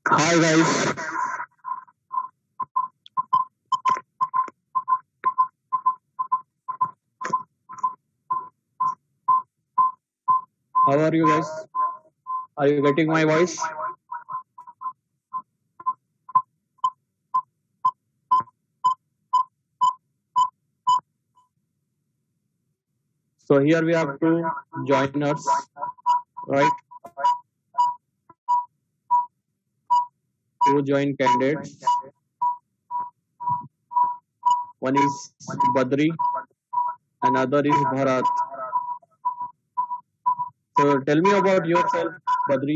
Hi guys, how are you guys? Are you getting my voice? So here we have two joiners, right? Two joint candidates. One is Badri, another is Bharat. So tell me about yourself, Badri.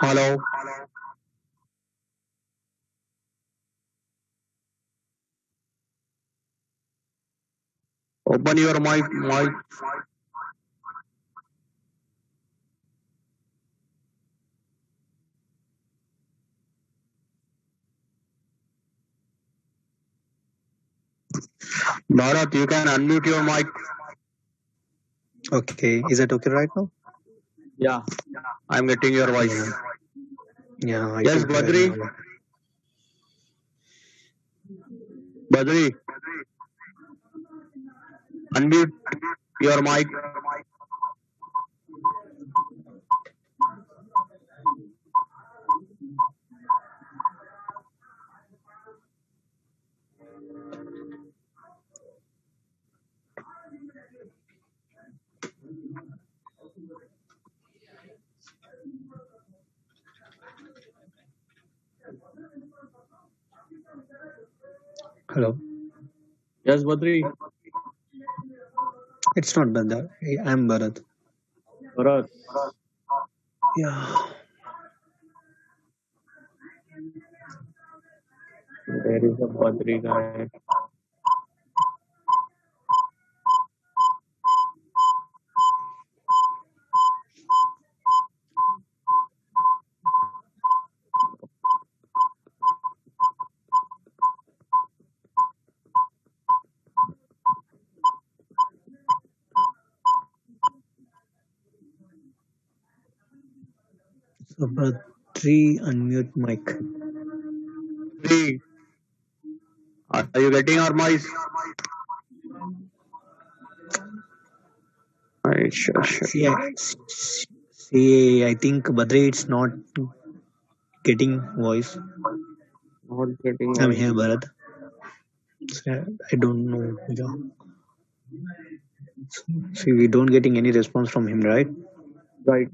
Hello. Open your mic. Bharat, you can unmute your mic. Okay, is that okay right now? Yeah, I'm getting your voice. Yeah, yeah, I Yes, can hear Badri. you now. Badri, unmute your mic. Hello. Yes, Badri. It's not Bharat. I'm Bharat. Bharat, Yeah. there is a Badri guy. So Bharat, three unmute mic. Badri, are you getting our voice? Right, sure. See, I think Badri it's not getting voice. Not getting I'm here, voice. Bharat. So, I don't know. Yeah. See, we don't getting any response from him, right? Right.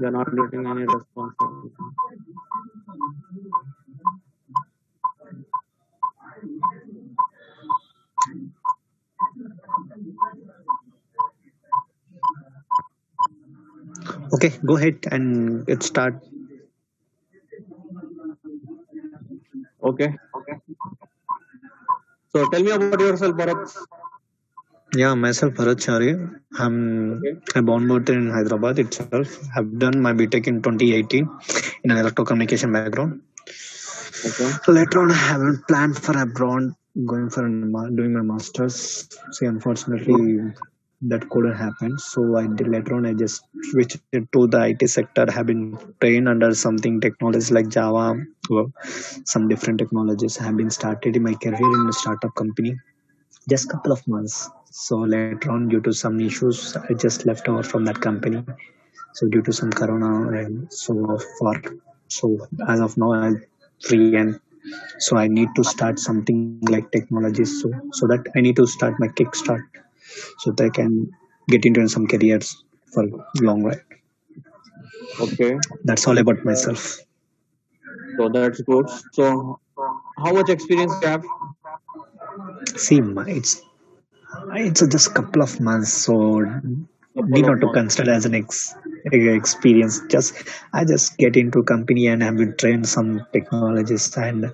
We are not getting any response from him. Okay, go ahead and let's start. Okay. So tell me about yourself, Bharat. Yeah, myself Bharat Chari. Okay. I'm born in Hyderabad itself. I've done my BTech in 2018 in an electrocommunication background. Okay. So later on, I haven't planned for abroad, going for doing my masters. See, unfortunately, that couldn't happen. So I did later on. I just switched it to the IT sector. Have been trained under something technologies like Java, well, some different technologies. Have been started in my career in a startup company. Just couple of months. So later on, due to some issues, I just left over from that company. So due to some corona and so far, so as of now, I'm free, and so I need to start something like technology. So that I need to start my kickstart so that I can get into some careers for long ride. Okay, That's all about myself. so that's good. So how much experience you have? See, it's just couple of months, so need Couple of not to months. consider as an experience. Just I just get into company and have been trained some technologies and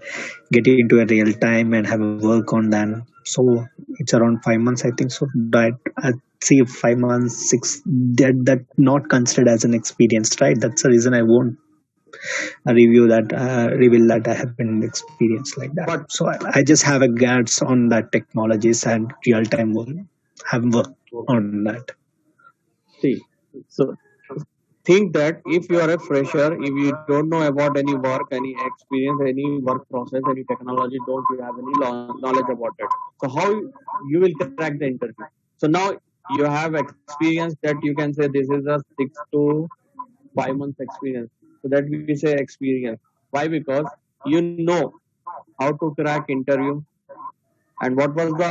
get into a real time and have a work on them. So it's around 5 months, I think. So that I see 5 months, six that not considered as an experience, right? That's the reason I won't reveal that I have been experienced like that. But So I just have a guards on that technologies and real time work. Have worked on that. see, so think that if you are a fresher, if you don't know about any work, any experience, any work process, any technology, don't you have any knowledge about it. So how you will crack the interview? So now you have experience that you can say this is a 6 to 5 months experience. So that we say experience. Why? Because you know how to crack interview and what was the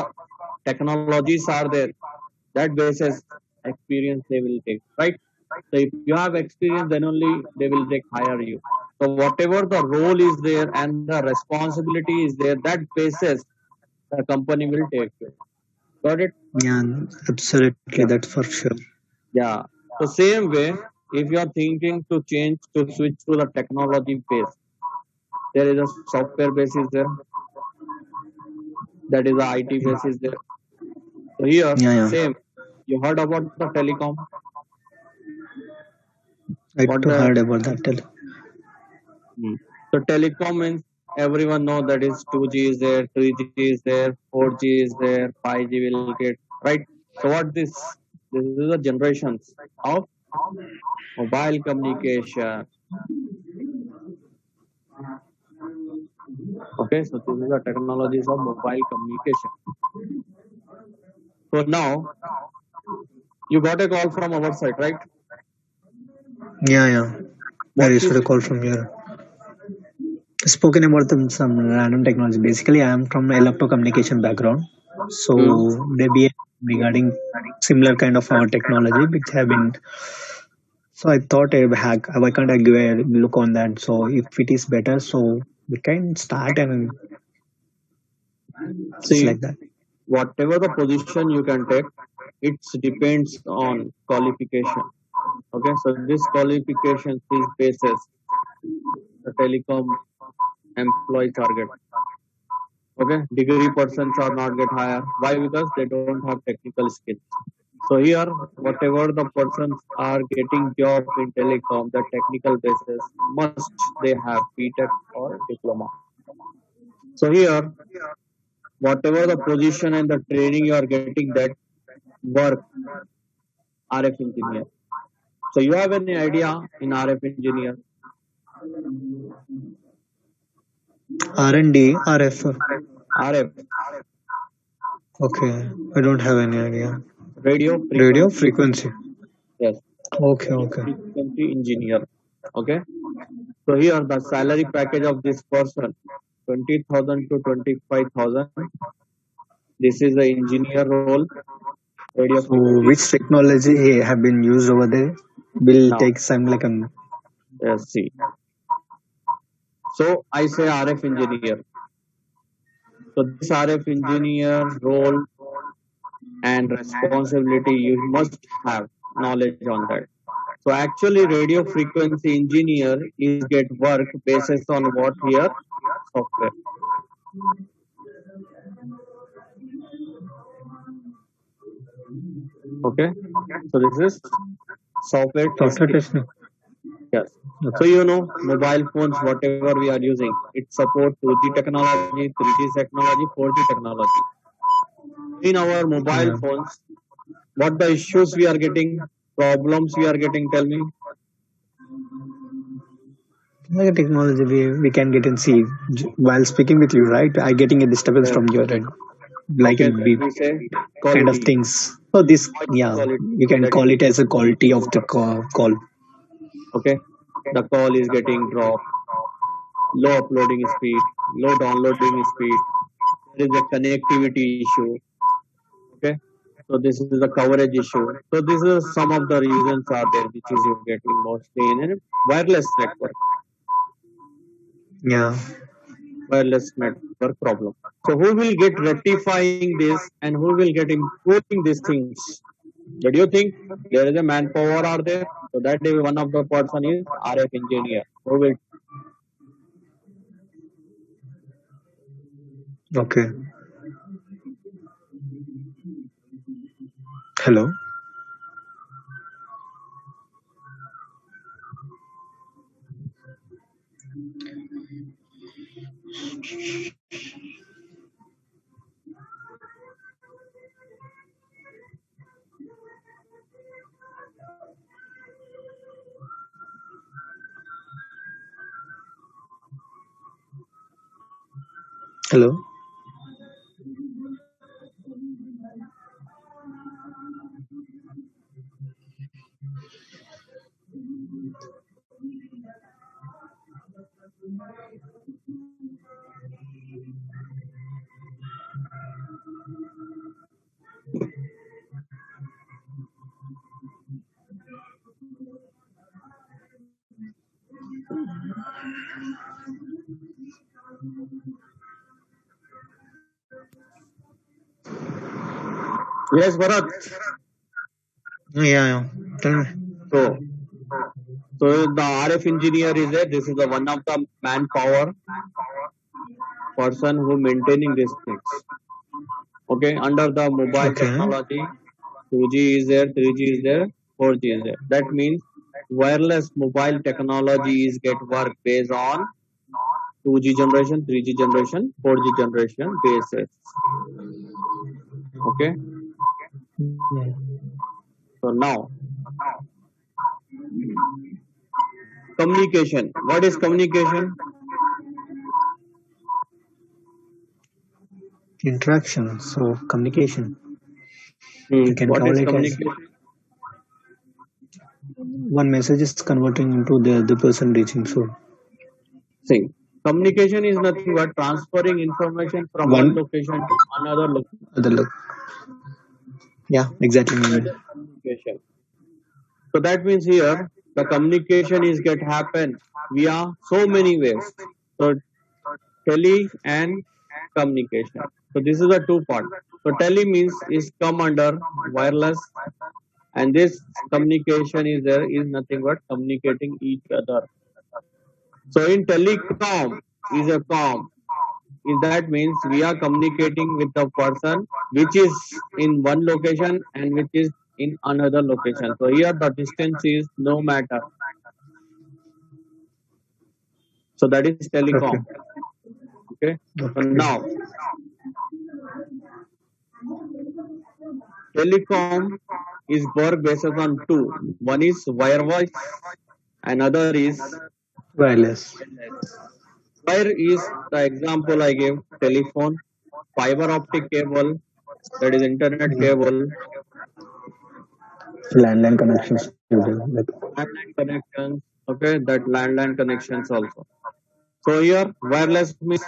technologies are there. That basis experience they will take, right? So if you have experience, then only they will take hire you. So whatever the role is there and the responsibility is there, that basis the company will take you. Got it? Yeah, absolutely. Yeah. That's for sure. Yeah. So same way, if you are thinking to change to switch to the technology base, there is a software base is there, that is the IT base is there. So here, Yeah, yeah. same. You heard about the telecom? I What too the heard about that. Hmm. So telecom means everyone know that is 2G is there, 3G is there, 4G is there, 5G will get, right? So what this? This is the generations of mobile communication. Okay, so this is the technologies of mobile communication. So now you got a call from our side, right? Yeah, yeah. I What she received a said? call from your spoken about some random technology. Basically, I am from electro communication background, so Hmm. they be regarding similar kind of technology which have been. So I thought a hack. Why can't I give a look on that? So if it is better, so we can start and just See, like that. whatever the position you can take, it depends on qualification. Okay, so this qualification is basis the telecom employee target. Okay, degree persons are not get higher. Why? Because they don't have technical skills. So here, whatever the persons are getting job in telecom, the technical basis must they have BTech or diploma. So here, whatever the position and the training you are getting, that work RF engineer. So you have any idea in RF engineer? R&D, RF. RF, Okay, I don't have any idea. radio Radio frequency. frequency. Yes, Okay, radio okay. frequency engineer. Okay. So here the salary package of this person 20,000 to 25,000. This is the engineer role, radio So frequency. which technology have been used over there? Will Now, take some like a see. So I say RF engineer. So this RF engineer role and responsibility you must have knowledge on that. So actually radio frequency engineer is get work basis on what here? Software. Okay. So this is software software testing. testing. Yes. So Okay. you know, mobile phones, whatever we are using, it support 2G technology, 3G technology, 4G technology. In our mobile Yeah. phones, what the issues we are getting, problems we are getting, tell me. Like a technology we can get and see while speaking with you, right? I getting a disturbance Yes. from your end. like a Okay, that big we say kind of quality, things. So this, voice yeah, quality. you can That is call it as a increasing quality of the over. call. Okay, the call is getting dropped, low uploading speed, low downloading speed. There is a connectivity issue. Okay, so this is a coverage issue. So these are some of the reasons are there which is you're getting mostly in a Yeah. wireless network problem. So who will get rectifying this and who will get improving these things? But do you think there is a manpower are there? So that is one of the person is RF engineer who will. Okay. Hello. Hello. Yes, Bharat. Yeah, yeah. Tell me. So so the RF engineer is there. This is the one of the manpower person who maintaining these things. Okay, under the mobile Okay. technology, 2G is there, 3G is there, 4G is there. That means wireless mobile technology is get work based on 2G generation, 3G generation, 4G generation basis. Okay. So now communication. What is communication? Interaction. So communication. You can What call is it as communication? one message is converting into the other person reaching. So See, communication is nothing but transferring information from one one location to another location. other look. Yeah, exactly. That is communication. So that means here the communication is get happen via so many ways. So tele and communication. So this is the two part. So tele means is come under wireless, and this communication is there is nothing but communicating each other. So in telecom is a com. Is that means we are communicating with the person which is in one location and which is in another location. So here the distance is no matter. So that is Okay. telecom. Okay. So Okay. now telecom is work based on two. One is wire voice, another is Wireless. wire is the example I gave telephone, fiber optic cable, that is internet Yeah. cable, Landline connections. Like landline connections, okay, that landline connections also. So here wireless means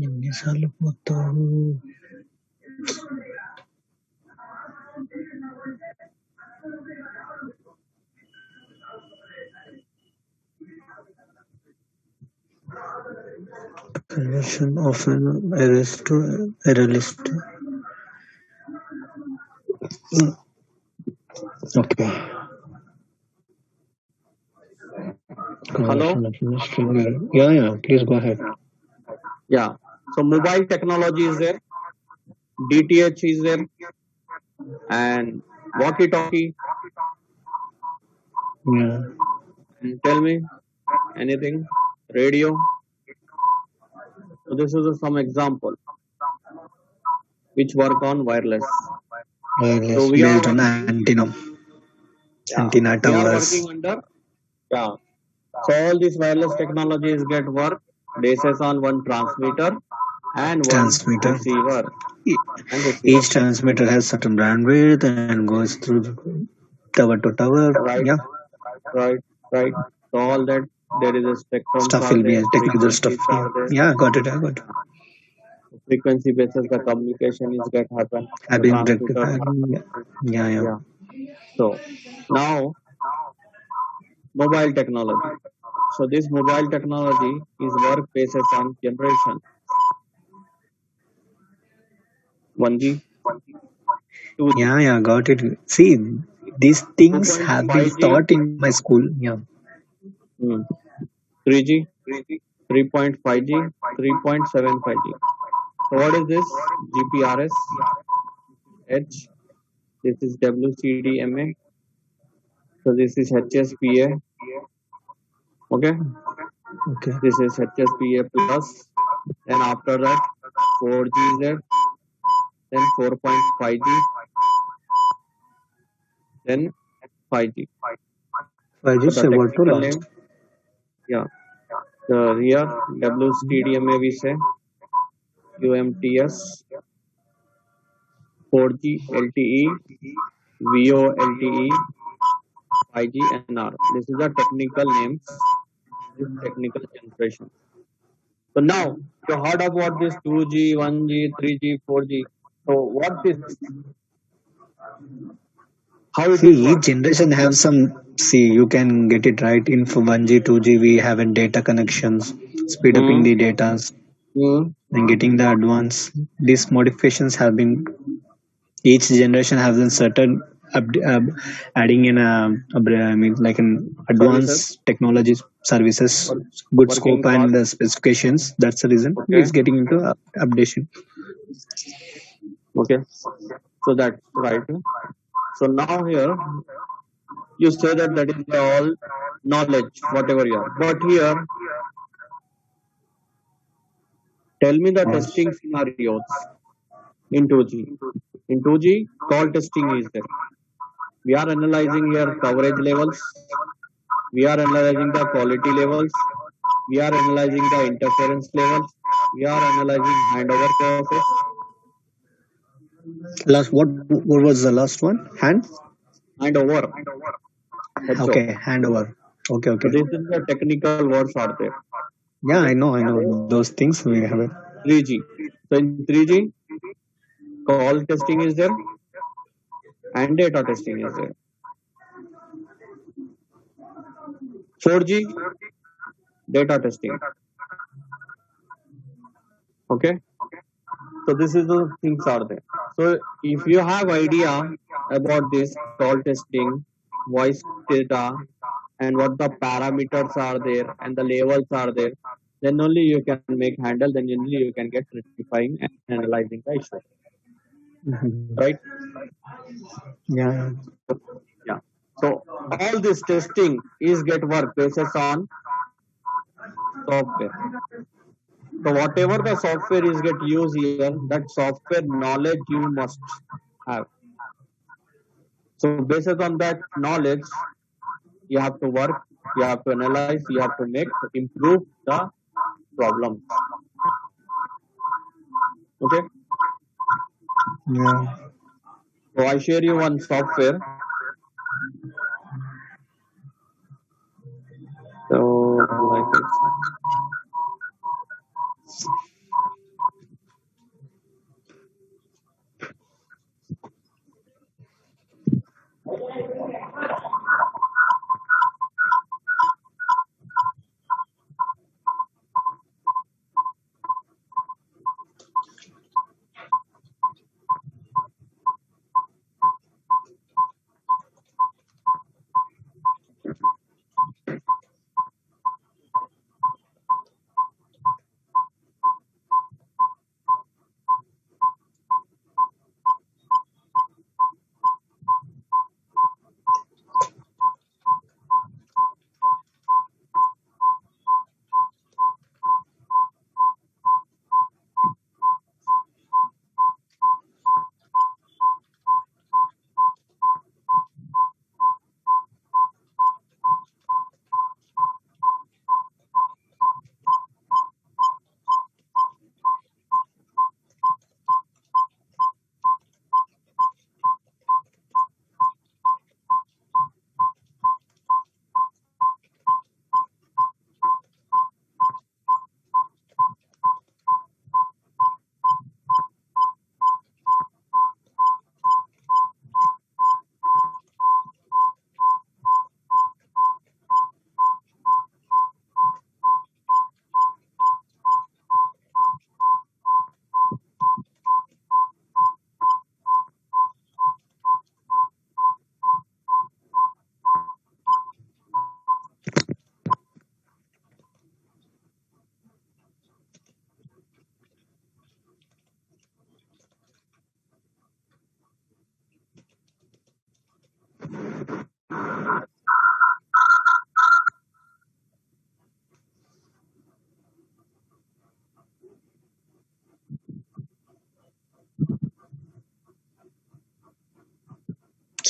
ఎన్నిసార్లు పోతావు conversion of an arrest to error list. Okay. hello. Conversion of a string error. Yeah, yeah. Please go ahead. Yeah. So mobile technology is there, DTH is there, and walkie-talkie. Yeah. And tell me anything, radio. So this is some example which work on wireless. So Wireless we are based on working antenna. Yeah, Antenna we are towers, working under, yeah. So all these wireless technologies get work basis on one transmitter and one transmitter. receiver E- and receiver. Each transmitter has certain bandwidth and goes through tower to tower. Right, Yeah, right, right. So all that, there is a spectrums stuff are will be there, technical stuff. frequencies Yeah, are there. yeah, got it. I got it. Frequency basis the communication is get happen. Have The been transmitters rectified. are, Yeah, yeah, yeah. yeah. So now mobile technology. So this mobile technology is work basis on generation 1G, 2G, Yeah, yeah, got it. See, these things have been 2.5G, taught in my school. Yeah. 3G, 3.5G, 3.75G. So what is this? GPRS, H. This is WCDMA. So this is HSPA. Okay. Okay. This is HSPA plus. Then after that, 4G is there. Then 4.5G. Then 5G. I So just the about to technical last. name, yeah. The here WCDMA we say UMTS, 4G LTE, VoLTE, 5G NR. This is the technical names. This technical generation. So now you heard about this 2G, 1G, 3G, 4G. So what is, how it See, is each work? generation have some. See, you can get it right. In for 1G, 2G, we have a data connections, speed up in Hmm. the data, Hmm. and getting the advance. These modifications have been each generation has a certain adding in I mean like an Services, advanced technologies services, work, good scope working and part. the specifications. That's the reason Okay. it's getting into updation. Okay. So that's right. So now here you say that that is all knowledge, whatever you are. But here, tell me the Yes. testing scenarios in 2G. In 2G, call testing is there. We are analyzing here coverage levels. We are analyzing the quality levels. We are analyzing the interference levels. We are analyzing handover process. Last what was the last one? Handover, HO. Okay, handover. Okay, okay. So this is the technical words are there. Yeah, Okay. I know So those things we have it. 3G. So in 3G, call testing is there and data testing is there. 4G, data testing. Okay. So this is the things are there. So if you have idea about this call testing, voice data, and what the parameters are there and the levels are there, then only you can make handle. Then only you can get rectifying and analyzing the issue. Mhm. Right? Yeah. Yeah. So all this testing is get work basis on software. So whatever the software is get used here, that software knowledge you must have. So based on that knowledge, you have to work, you have to analyze, you have to make improve the problem. Okay. Yeah. So I share you one software. So like this.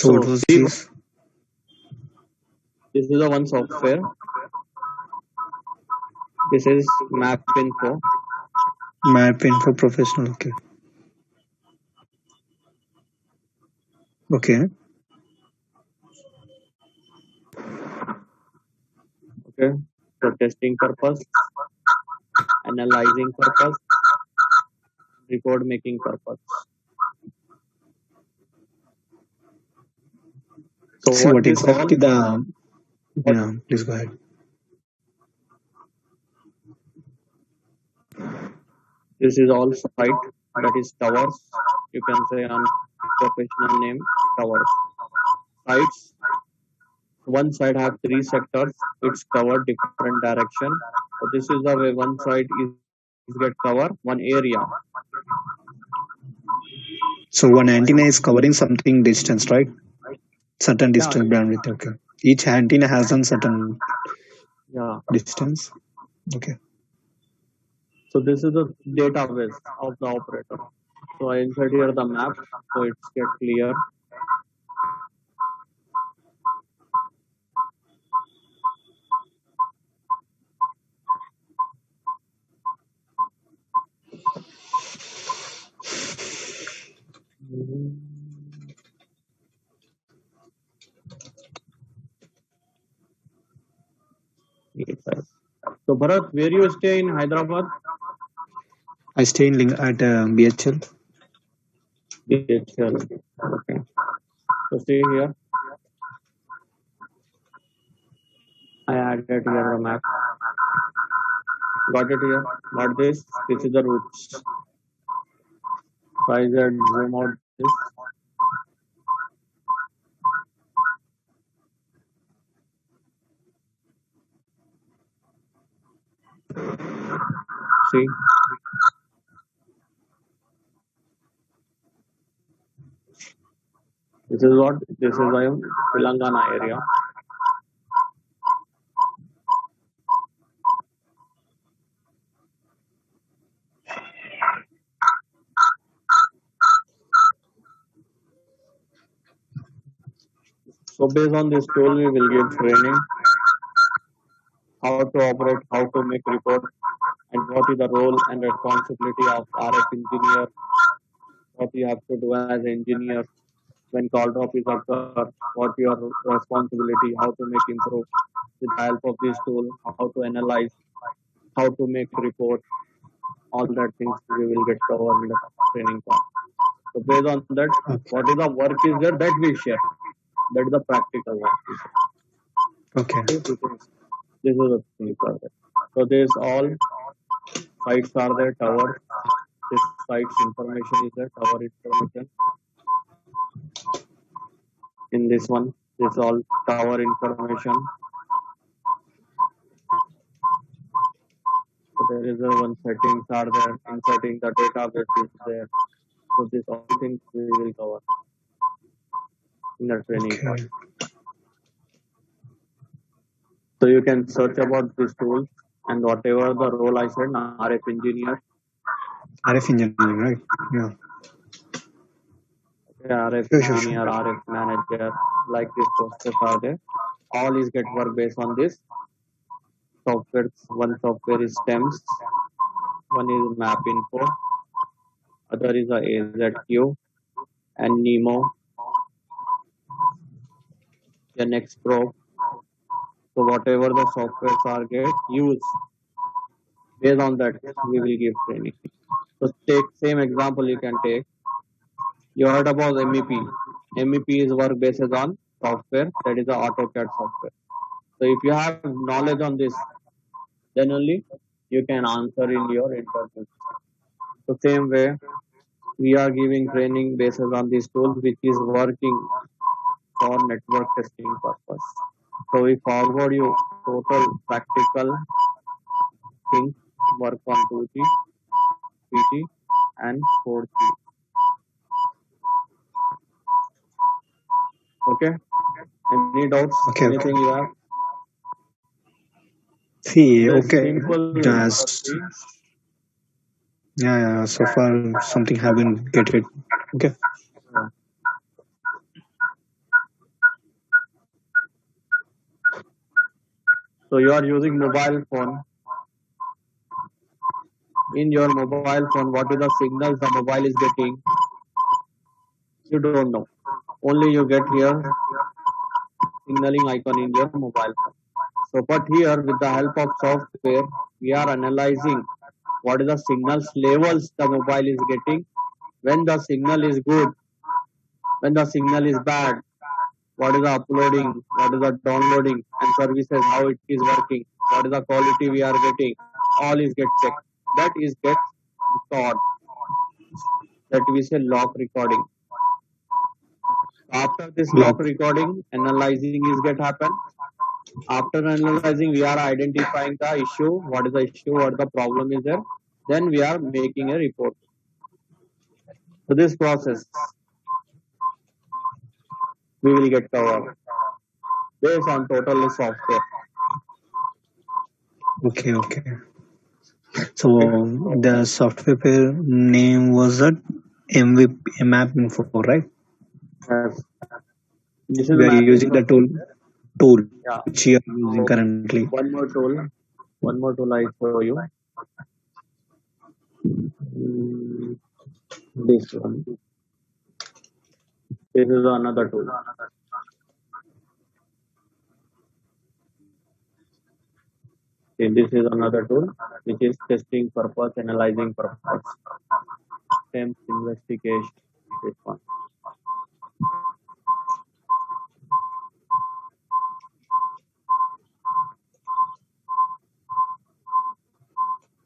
So what So was see, this? this is the one software. This is Map Info. Map info professional. Okay. Okay. Okay. For testing purpose, analyzing purpose, report making purpose. So See what what this all exactly the what yeah. Please go ahead. this is all site, that is towers. You can say on professional name towers. Sites. One side have three sectors. It's covered different direction. So this is the way one side is get cover one area. So one antenna is covering something distance, right? Certain Yeah, distance bandwidth. Okay. Each antenna has a certain yeah. distance. Okay. So this is the database of the operator. So I insert here the map so it's get clear. So Bharat, where you stay in Hyderabad? I stay in at BHL. BHL. Okay. So see here, I added here the map. Got it here. Got this. This is the routes. So I just zoom out this. See, this is what this is my Telangana area. So based on this tool, we will give training, how to operate, how to make report, and what is the role and responsibility of RF engineer, what you have to do as engineer when call drop is occur, what your responsibility, how to make improve with the help of this tool, how to analyze, how to make report, all that things we will get covered in the training part. So based on that, Okay. what is the work is there that we share. That is the practical work. Okay. This is the things are there. So this all sites are there, towers. This sites information is there, tower information. In this one, this all tower information. So there is a one settings are there, inserting the database is there. So these all things we will cover in the training part. Okay. So you can search about this tool and whatever the role I said, RF engineer, RF engineering, right? Yeah. RF Sure, sure, engineer, sure. RF manager, like this process are there. All is get work based on this software. One software is STEMS, one is Map Info, other is a AZQ and Nemo, the next Pro. So whatever the softwares are get used, based on that we will give training. So take same example you can take. You heard about MEP. MEP is work based on software, that is the AutoCAD software. So if you have knowledge on this, then only you can answer in your interview. So same way, we are giving training based on this tool which is working for network testing purpose. So we forward you total practical things work on 2G, 3G and 4G. Okay? Any doubts? Okay. Anything you have? See, There's okay. simple way. Just yeah. So far, something haven't get it. Okay. So you are using mobile phone. In your mobile phone, what is the signals the mobile is getting? You don't know. Only you get here signaling icon in your mobile phone. So, but here with the help of software, we are analyzing what is the signals levels the mobile is getting. When the signal is good, when the signal is bad, what is the uploading, what is the downloading and services, how it is working, what is the quality we are getting, all is get checked. That is get stored. That we say log recording. After this log Log. recording, analyzing is get happen. After analyzing, we are identifying the issue, what is the issue, what the problem is there. Then we are making a report. So this process we will get covered based on total software. Okay, okay. So the software name was that MVP Map Info, right? Yes. This is We are mapping using the tool yeah. which you are using So currently. one more tool I show you. Mm, this one. This is another tool. Okay, this is another tool which is testing purpose, analyzing purpose, STEMS investigation. This one.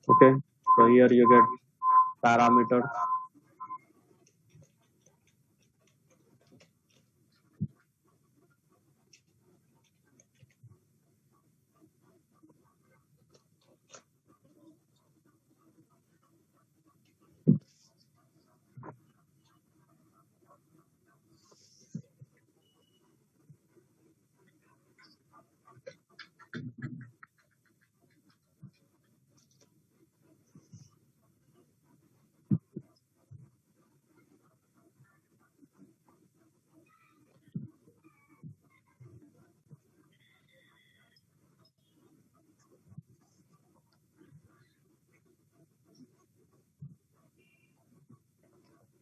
Okay. So here you get parameters.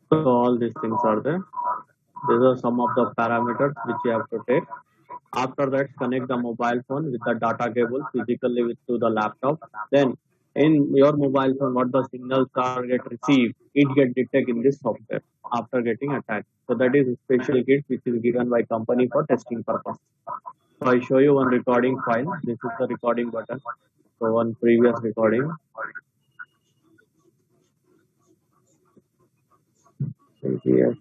So all these things are there. These are some of the parameters which you have to take. After that, connect the mobile phone with the data cable physically to the laptop. Then in your mobile phone, what the signals are get received, it get detect in this software after getting attacked. So that is a special kit which is given by company for testing purpose. So I show you one recording file. This is the recording button. So one previous recording. Here.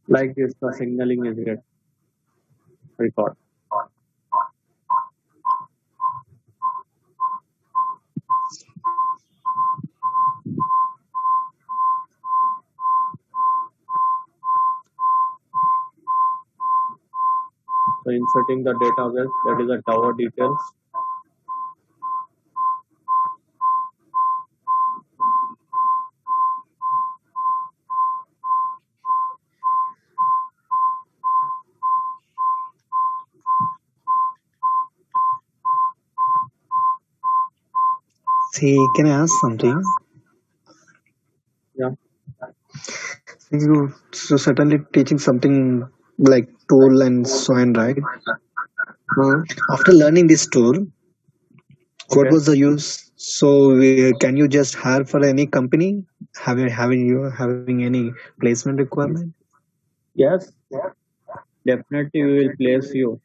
Like this, the signaling is get record. So inserting the database, that is the tower details. See, can I ask something? Yeah. So certainly teaching something like tool and so on, right? After learning this tool, what Okay. was the use? So can you just hire for any company? Having any placement requirement? Yes. Definitely we will place you.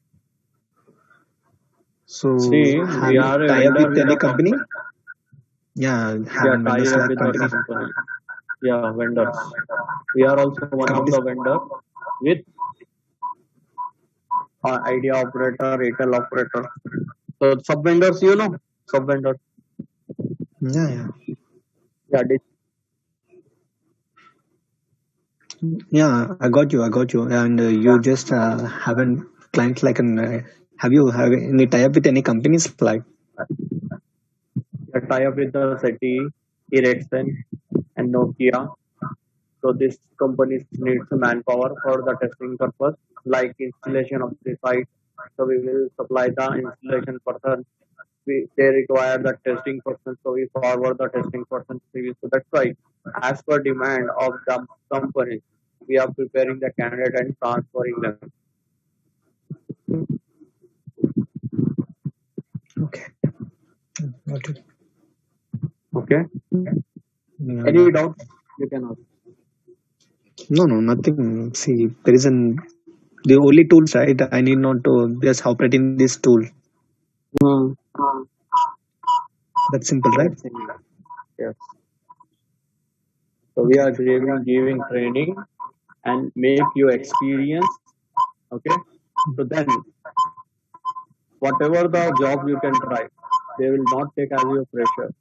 So See, we having are a tie up vendor with with any the company? company. Yeah, Yeah, having tie vendors up like with the company. company. Yeah, vendors. We are also one of Companies. the vendor with Idea operator, Airtel operator. So sub vendors, you know, sub vendors. Yeah, yeah. Yeah, Yeah, I got you. I got you. And you just haven't clients like an. Have you have any tie up with any companies like? A tie up with the SETI, Ericsson, and Nokia. So this company needs manpower for the testing purpose, like installation of the site. So we will supply the installation person. They require the testing person, so we forward the testing person CV. So that's why, as per demand of the company, we are preparing the candidate and transferring them. Okay. Got it. Okay. Yeah, Any yeah. doubts you can ask. No, no, nothing. See, there is an the only tools, right? I need not to just operate in this tool. Hmm. That's simple, right? That's similar. Yes. So we Okay. are giving training and make you experience. Okay. So then whatever the job you can try, they will not take as your pressure.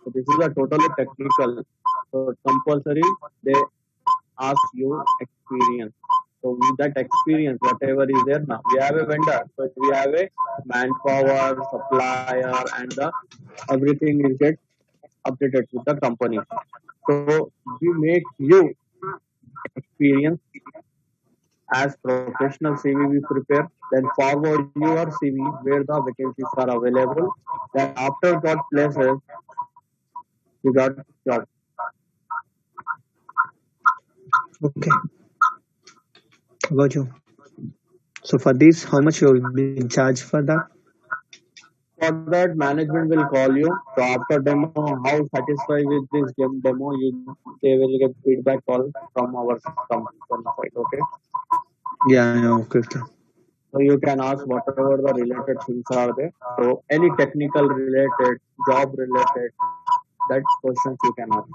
So this is a totally technical. So compulsory they ask you experience. So with that experience, whatever is there now, we have a vendor. So we have a manpower, supplier, and the everything is get updated with the company. So we make you experience as professional CV we prepare, then forward your CV where the vacancies are available. Then after got places, you got job. Okay. Got you. So for this, how much you will be charged for that? For that, management will call you. So after demo, how satisfied with this game demo, they will get feedback call from our company side. Okay, Yeah, yeah. Okay, okay. so you can ask whatever the related things are there. So any technical related, job related, that questions you can ask.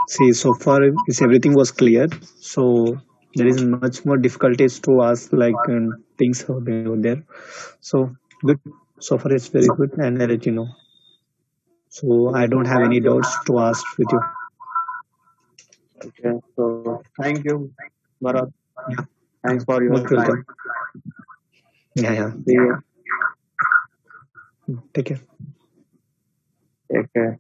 See, so far is everything was clear. So there is much more difficulties to ask like things over there. So good. So far it's very good, and I let you know. So I don't have Thank any you. doubts to ask with you. Okay, so thank you, Bharat. Yeah, Thanks yeah. for your Most welcome. time. Yeah, yeah. See you. Take care. Take care.